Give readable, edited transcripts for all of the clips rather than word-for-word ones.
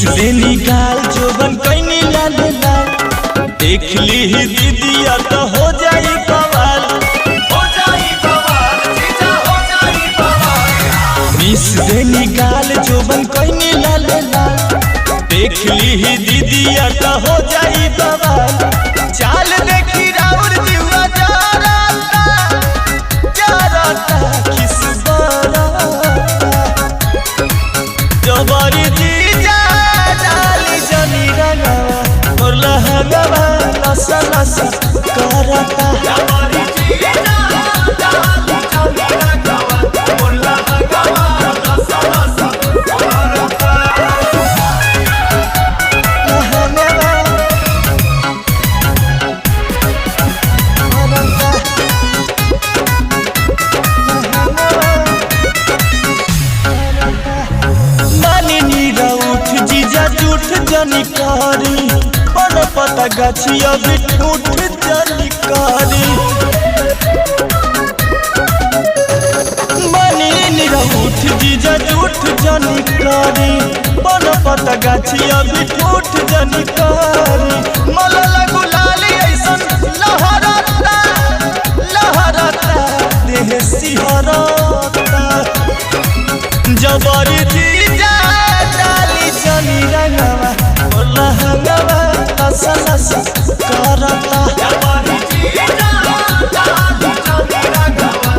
से निकाल जोबन कैनी लाल लाल, देख ली ही दीदिया तो हो जाई बवाल, हो जाई बवाल, जीजा हो जाई बवाल। मिस से निकाल जोबन कैनी लाल लाल, देख ली ही दीदिया तो हो जाई बवाल। चाल देखी राउर जीवा जा राता किस बराता, जबरी जीजा डाली जनी रंगवा और लहंगवा लसा लसा करता। जबरी जीजा डाली जनी रंगवा और लहंगवा लसा लसा करता। जनिकारी बन पता गाछी अभी ठूठ जनिकारी, मनी निरउठ जीजा झूठ जनिकारी बन पता गाछी अभी ठूठ जनिकारी। मलला गुलाली ऐसन लहरता लहरता देह सिहरता, जबरी जीजा डाली जनी रंगवा लहंगवा लसा लसा करता। जबरी जीजा डाली जनी रंगवा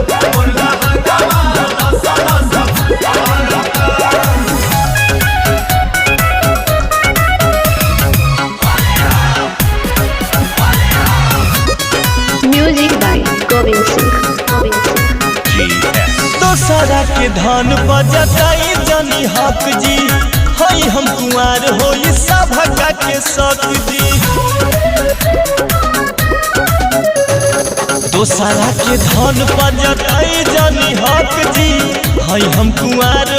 लहंगवा लसा लसा करता। Music by Govind Singh. दोसरा के धान बजताई जनी हक जी, हई हम कुंवार होई सभका के शक जी। दोसरा के धान बजताई जनी हक जी, हई हम कुंवार